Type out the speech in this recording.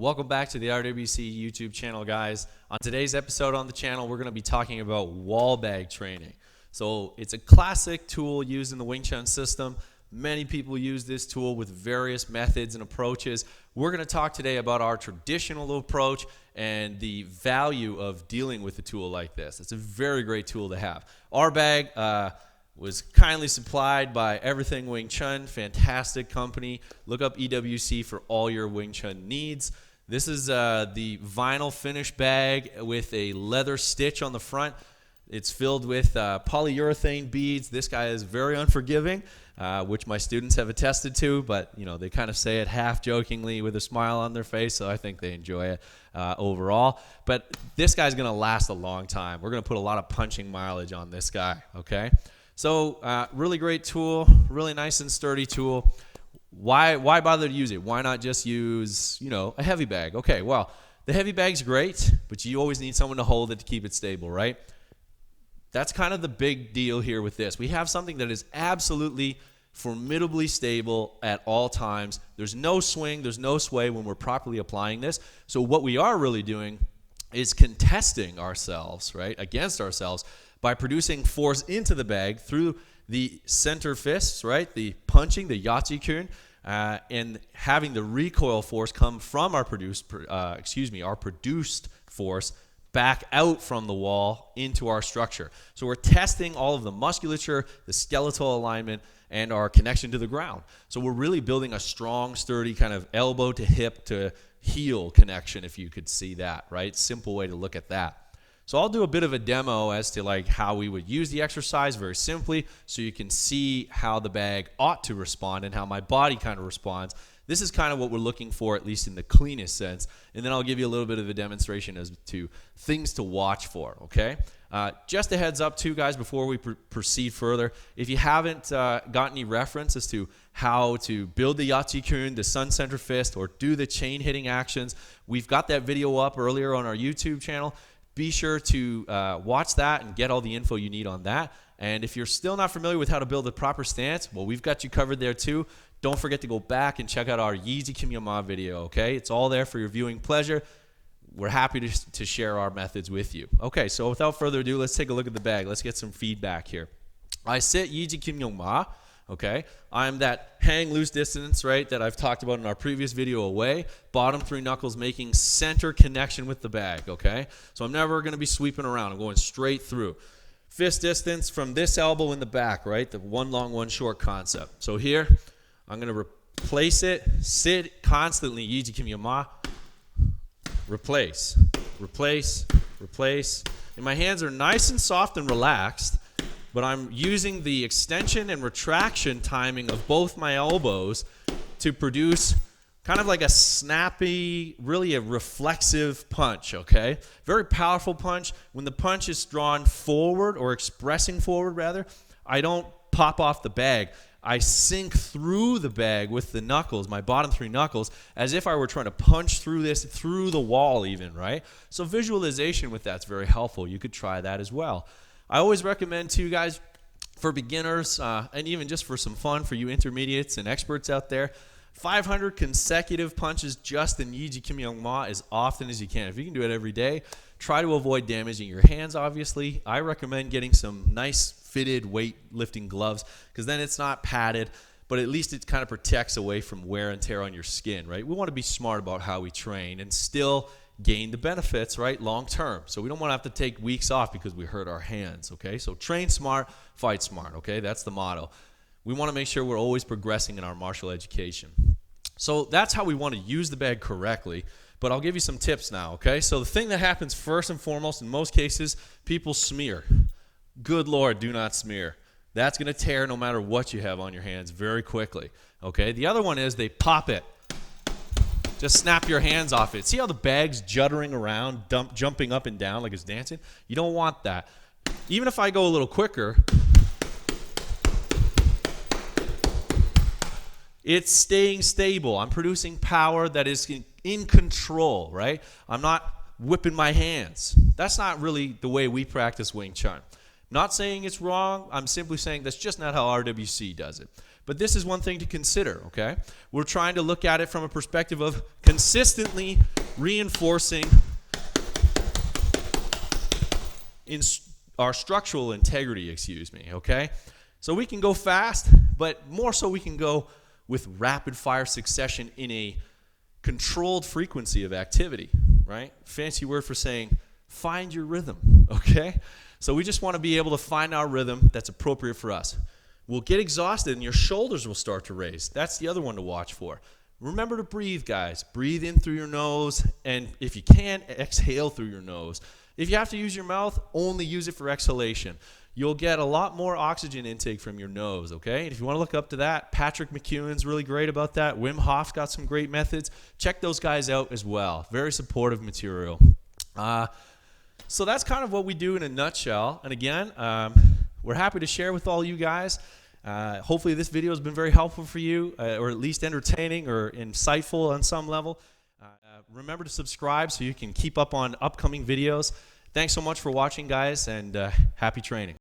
Welcome back to the RWC YouTube channel, guys. On today's episode on the channel, we're going to be talking about wall bag training. So it's a classic tool used in the Wing Chun system. Many people use this tool with various methods and approaches. We're going to talk today about our traditional approach and the value of dealing with a tool like this. It's a very great tool to have. Our bag was kindly supplied by Everything Wing Chun, fantastic company. Look up EWC for all your Wing Chun needs. This is the vinyl finish bag with a leather stitch on the front. It's filled with polyurethane beads. This guy is very unforgiving, which my students have attested to, but you know, they kind of say it half jokingly with a smile on their face, so I think they enjoy it overall. But this guy's going to last a long time. We're going to put a lot of punching mileage on this guy, okay? So really great tool, really nice and sturdy tool. Why bother to use it? Why not just use, you know, a heavy bag? Okay, well, the heavy bag's great, but you always need someone to hold it to keep it stable, right? That's kind of the big deal here with this. We have something that is absolutely formidably stable at all times. There's no swing, there's no sway when we're properly applying this. So what we are really doing is contesting ourselves, right, against ourselves by producing force into the bag through the center fists, right, the punching, the Yatsi-kun, and having the recoil force come from our produced force back out from the wall into our structure. So we're testing all of the musculature, the skeletal alignment, and our connection to the ground. So we're really building a strong, sturdy kind of elbow to hip to heel connection, if you could see that, right? Simple way to look at that. So I'll do a bit of a demo as to like how we would use the exercise very simply so you can see how the bag ought to respond and how my body kind of responds. This is kind of what we're looking for, at least in the cleanest sense. And then I'll give you a little bit of a demonstration as to things to watch for, okay? Just a heads up too, guys, before we proceed further. If you haven't got any reference as to how to build the Yatsi-kun, the sun center fist, or do the chain hitting actions, we've got that video up earlier on our YouTube channel. Be sure to watch that and get all the info you need on that. And if you're still not familiar with how to build a proper stance, well, we've got you covered there too. Don't forget to go back and check out our Yeezy Kim Yong Ma video, okay? It's all there for your viewing pleasure. We're happy to share our methods with you. Okay, so without further ado, let's take a look at the bag. Let's get some feedback here. I sit Yeezy Kim Yong Ma, okay? I'm that hang loose distance, right, that I've talked about in our previous video away. Bottom three knuckles making center connection with the bag, okay? So I'm never going to be sweeping around. I'm going straight through. Fist distance from this elbow in the back, right? The one long, one short concept. So here, I'm going to replace it, sit constantly, Yeezy Kim Yong Ma, replace, replace, replace. And my hands are nice and soft and relaxed, but I'm using the extension and retraction timing of both my elbows to produce kind of like a snappy, really a reflexive punch, okay? Very powerful punch. When the punch is drawn forward, or expressing forward rather, I don't pop off the bag. I sink through the bag with the knuckles, my bottom three knuckles, as if I were trying to punch through this, through the wall even, right? So visualization with that's very helpful. You could try that as well. I always recommend to you guys, for beginners, and even just for some fun for you intermediates and experts out there, 500 consecutive punches just in Yeezy Kim Yong Ma as often as you can. If you can do it every day, try to avoid damaging your hands, obviously. I recommend getting some nice fitted weightlifting gloves because then it's not padded, but at least it kind of protects away from wear and tear on your skin, right? We want to be smart about how we train and still gain the benefits, right, long term. So we don't want to have to take weeks off because we hurt our hands, okay? So train smart, fight smart, okay? That's the motto. We want to make sure we're always progressing in our martial education. So that's how we want to use the bag correctly, but I'll give you some tips now, okay? So the thing that happens first and foremost in most cases, people smear. Good Lord, do not smear. That's going to tear no matter what you have on your hands very quickly, okay? The other one is they pop it. Just snap your hands off it. See how the bag's juddering around, jumping up and down like it's dancing? You don't want that. Even if I go a little quicker, it's staying stable. I'm producing power that is in control, right? I'm not whipping my hands. That's not really the way we practice Wing Chun. Not saying it's wrong. I'm simply saying that's just not how RWC does it. But this is one thing to consider, okay? We're trying to look at it from a perspective of consistently reinforcing our structural integrity, okay? So we can go fast, but more so we can go with rapid fire succession in a controlled frequency of activity, right? Fancy word for saying find your rhythm, okay? So we just want to be able to find our rhythm that's appropriate for us. We'll get exhausted and your shoulders will start to raise. That's the other one to watch for. Remember to breathe, guys. Breathe in through your nose, and if you can, exhale through your nose. If you have to use your mouth, only use it for exhalation. You'll get a lot more oxygen intake from your nose, okay? And if you want to look up to that, Patrick McEwen's really great about that. Wim Hof's got some great methods. Check those guys out as well. Very supportive material. So that's kind of what we do in a nutshell. And again, we're happy to share with all you guys. Hopefully this video has been very helpful for you, or at least entertaining or insightful on some level. Remember to subscribe so you can keep up on upcoming videos. Thanks so much for watching, guys, and happy training.